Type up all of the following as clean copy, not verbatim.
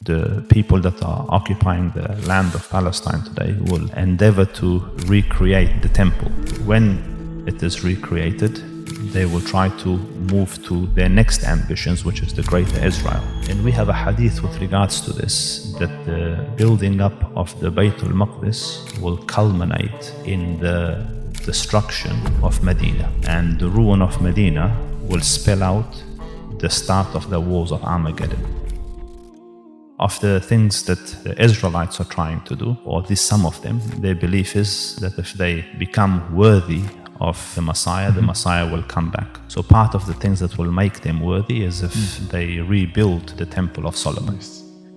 The people that are occupying the land of Palestine today will endeavor to recreate the temple. When it is recreated, they will try to move to their next ambitions, which is the Greater Israel. And we have a hadith with regards to this, that the building up of the Bayt al-Maqdis will culminate in the destruction of Medina. And the ruin of Medina will spell out the start of the wars of Armageddon. Of the things that the Israelites are trying to do, or at least some of them, their belief is that if they become worthy of the Messiah will come back. So part of the things that will make them worthy is if they rebuild the Temple of Solomon.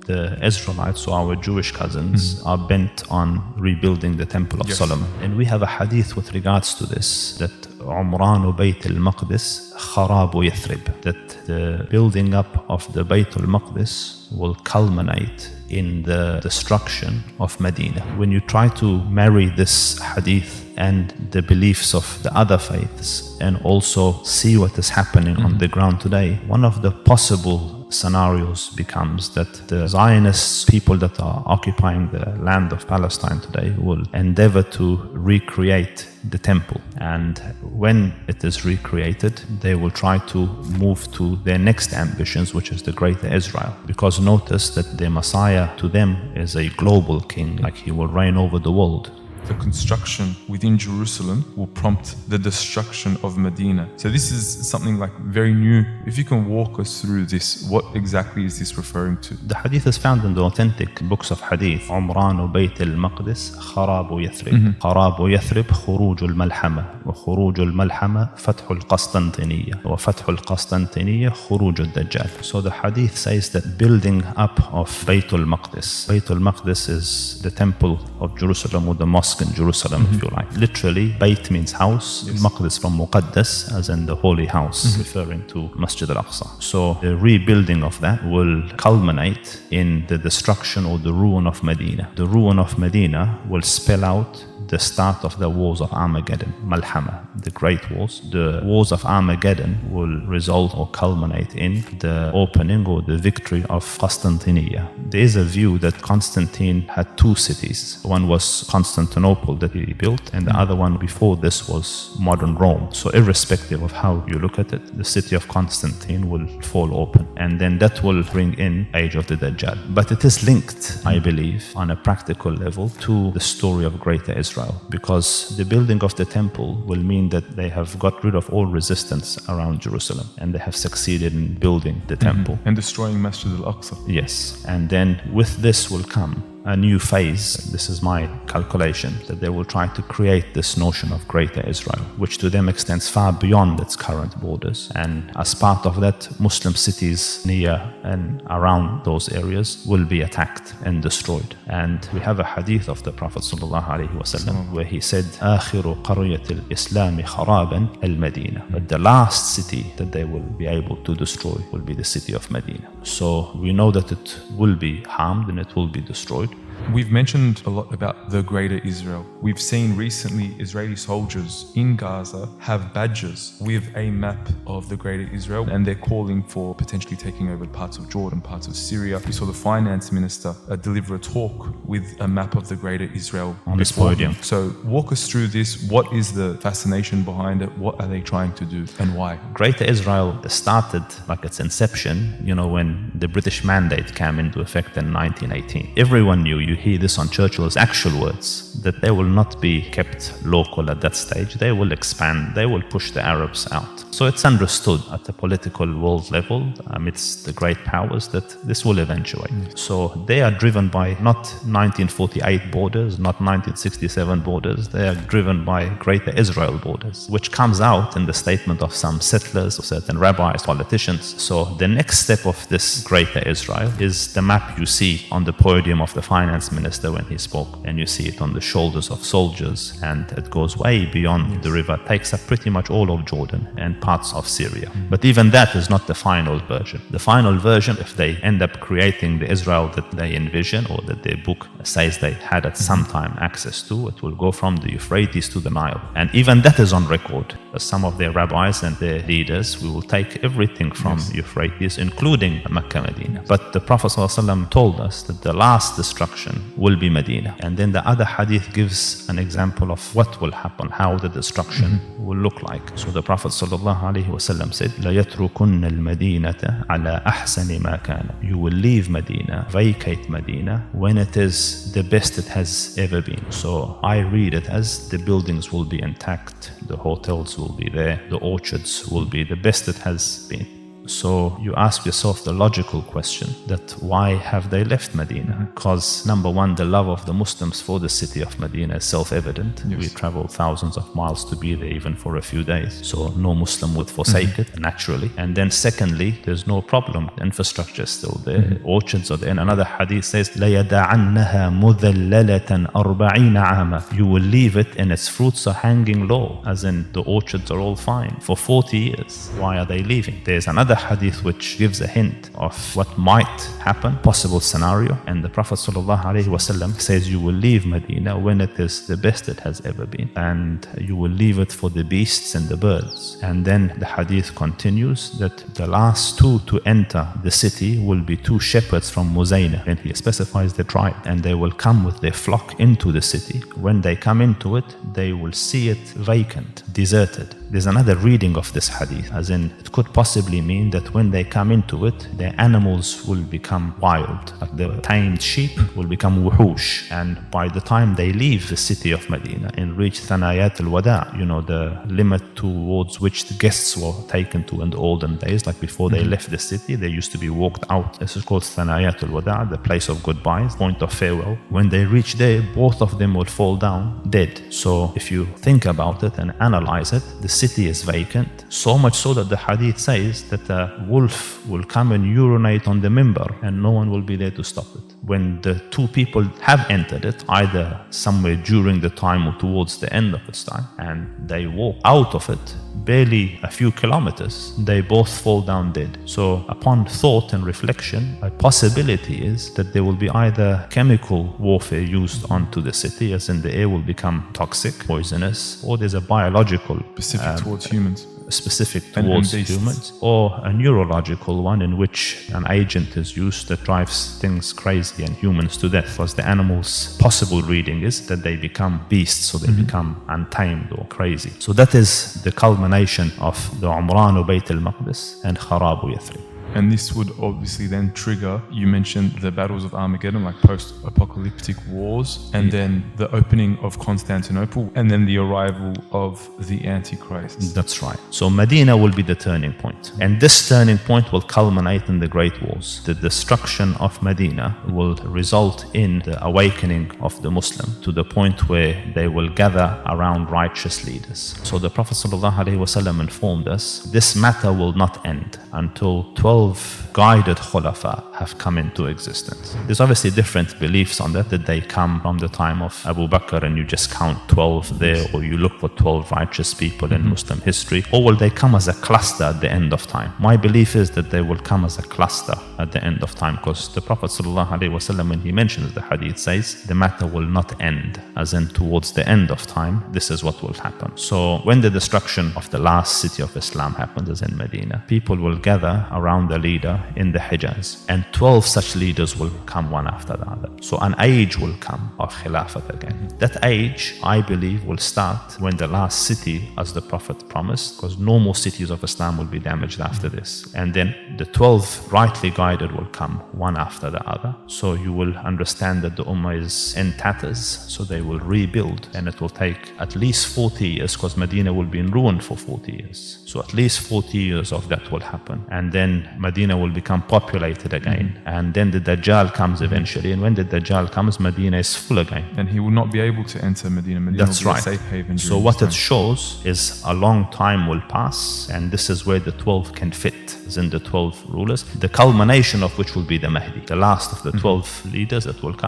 The Israelites, so our Jewish cousins, are bent on rebuilding the Temple of Solomon. And we have a hadith with regards to this, that Umranu Bayt al-Maqdis kharabu Yathrib, that the building up of the Bayt al-Maqdis will culminate in the destruction of Medina. When you try to marry this hadith and the beliefs of the other faiths and also see what is happening on the ground today, one of the possible scenarios becomes that the Zionist people that are occupying the land of Palestine today will endeavor to recreate the temple. And when it is recreated, they will try to move to their next ambitions, which is the Greater Israel. Because notice that the Messiah to them is a global king, like he will reign over the world. The construction within Jerusalem will prompt the destruction of Medina. So this is something like very new. If you can walk us through this, what exactly is this referring to? The hadith is found in the authentic books of hadith. Umranu Bayt al-Maqdis kharabu Yathrib. Kharabu Yathrib khuruj al-malhama. Wa khuruj al-malhama fathu al-Qastantiniya. Wa fathu al-Qastantiniya khuruj al-Dajjal. So the hadith says that building up of Bayt al-Maqdis. Bayt al-Maqdis is the temple of Jerusalem, or the mosque in Jerusalem, if you like. Literally, Bayt means house, Maqdis from Muqaddas, as in the holy house, referring to Masjid al-Aqsa. So the rebuilding of that will culminate in the destruction or the ruin of Medina. The ruin of Medina will spell out the start of the wars of Armageddon, Malhama, the great wars. The wars of Armageddon will result or culminate in the opening or the victory of Constantinople. There is a view that Constantine had two cities. One was Constantinople that he built, and the other one before this was modern Rome. So irrespective of how you look at it, the city of Constantine will fall open, and then that will bring in Age of the Dajjal. But it is linked, I believe, on a practical level to the story of Greater Israel, because the building of the temple will mean that they have got rid of all resistance around Jerusalem, and they have succeeded in building the temple and destroying Masjid al-Aqsa. Yes, and then with this will come a new phase. This is my calculation, that they will try to create this notion of Greater Israel, which to them extends far beyond its current borders. And as part of that, Muslim cities near and around those areas will be attacked and destroyed. And we have a hadith of the Prophet ﷺ where he said, آخر قرية الإسلام خرابا المدينة. But the last city that they will be able to destroy will be the city of Medina. So we know that it will be harmed and it will be destroyed. We've mentioned a lot about the Greater Israel. We've seen recently Israeli soldiers in Gaza have badges with a map of the Greater Israel, and they're calling for potentially taking over parts of Jordan, parts of Syria. We saw the finance minister deliver a talk with a map of the Greater Israel on this podium. So walk us through this. What is the fascination behind it? What are they trying to do and why? Greater Israel started like its inception, when the British Mandate came into effect in 1918. Everyone knew, you hear this on Churchill's actual words, that they will not be kept local at that stage. They will expand, they will push the Arabs out. So it's understood at the political world level, amidst the great powers, that this will eventuate. So they are driven by not 1948 borders, not 1967 borders, they are driven by Greater Israel borders, which comes out in the statement of some settlers, or certain rabbis, politicians. So the next step of this Greater Israel is the map you see on the podium of the finance finance minister when he spoke, and you see it on the shoulders of soldiers, and it goes way beyond the river, takes up pretty much all of Jordan and parts of Syria. But even that is not the final version. The final version, if they end up creating the Israel that they envision or that their book says they had at some time access to, it will go from the Euphrates to the Nile. And even that is on record. Some of their rabbis and their leaders, we will take everything from Euphrates, including Mecca, Medina. But the Prophet ﷺ told us that the last destruction will be Medina. And then the other hadith gives an example of what will happen, how the destruction will look like. So the Prophet ﷺ said, لَيَتْرُكُنَّ الْمَدِينَةَ عَلَى أَحْسَنِ مَا كَانَ. You will leave Medina, vacate Medina, when it is the best it has ever been. So I read it as the buildings will be intact, the hotels will be there, the orchards will be the best it has been. So you ask yourself the logical question that why have they left Medina? Because number one, the love of the Muslims for the city of Medina is self-evident. We travel thousands of miles to be there even for a few days. So no Muslim would forsake it naturally. And then secondly, there's no problem. The infrastructure is still there. Orchards are there. And another hadith says, لَيَدَعَنَّهَا مُذَلَّلَةً أَرْبَعِينَ عَامًا. You will leave it and its fruits are hanging low, as in the orchards are all fine, for 40 years. Why are they leaving? There's another hadith which gives a hint of what might happen, possible scenario, and the Prophet ﷺ says you will leave Medina when it is the best it has ever been, and you will leave it for the beasts and the birds. And then the hadith continues that the last two to enter the city will be two shepherds from Muzayna, and he specifies the tribe, and they will come with their flock into the city. When they come into it, they will see it vacant, deserted. There's another reading of this hadith, as in it could possibly mean that when they come into it, their animals will become wild. Like the tamed sheep will become wuhush. And by the time they leave the city of Medina and reach Thanayat al-Wada, the limit towards which the guests were taken to in the olden days, like before they left the city, they used to be walked out. This is called Thanayat al-Wada, the place of goodbyes, point of farewell. When they reach there, both of them will fall down dead. So if you think about it and analyze it, the city is vacant, so much so that the hadith says that a wolf will come and urinate on the minbar and no one will be there to stop it. When the two people have entered it, either somewhere during the time or towards the end of its time, and they walk out of it barely a few kilometers, they both fall down dead. So upon thought and reflection, a possibility is that there will be either chemical warfare used onto the city, as in the air will become toxic, poisonous, or there's a biological specific towards humans, or a neurological one in which an agent is used that drives things crazy and humans to death. Because the animals' possible reading is that they become beasts, so they become untamed or crazy. So that is the culmination of the Umran Bayt al-Maqdis and Kharabu Yathrib. And this would obviously then trigger, you mentioned the battles of Armageddon, like post-apocalyptic wars, and then the opening of Constantinople, and then the arrival of the Antichrist. That's right. So Medina will be the turning point. And this turning point will culminate in the Great Wars. The destruction of Medina will result in the awakening of the Muslim to the point where they will gather around righteous leaders. So the Prophet ﷺ informed us, this matter will not end until 12 guided khulafa have come into existence. There's obviously different beliefs on that they come from the time of Abu Bakr and you just count 12 there, or you look for 12 righteous people in Muslim history, or will they come as a cluster at the end of time? My belief is that they will come as a cluster at the end of time, because the Prophet ﷺ, when he mentions the hadith, says the matter will not end, as in towards the end of time, this is what will happen. So when the destruction of the last city of Islam happens, as in Medina, people will gather around the leader in the Hijaz, and 12 such leaders will come one after the other. So an age will come of Khilafat again. That age, I believe, will start when the last city, as the Prophet promised, because no more cities of Islam will be damaged after this. And then the 12 rightly guided will come one after the other. So you will understand that the Ummah is in tatters, so they will rebuild, and it will take at least 40 years, because Medina will be in ruin for 40 years. So at least 40 years of that will happen. And then Medina will become populated again. And then the Dajjal comes eventually. And when the Dajjal comes, Medina is full again. And he will not be able to enter Medina. Medina That's will be right. a safe haven. So what it shows is a long time will pass, and this is where the 12 can fit, as in the 12 rulers, the culmination of which will be the Mahdi, the last of the 12 leaders that will come.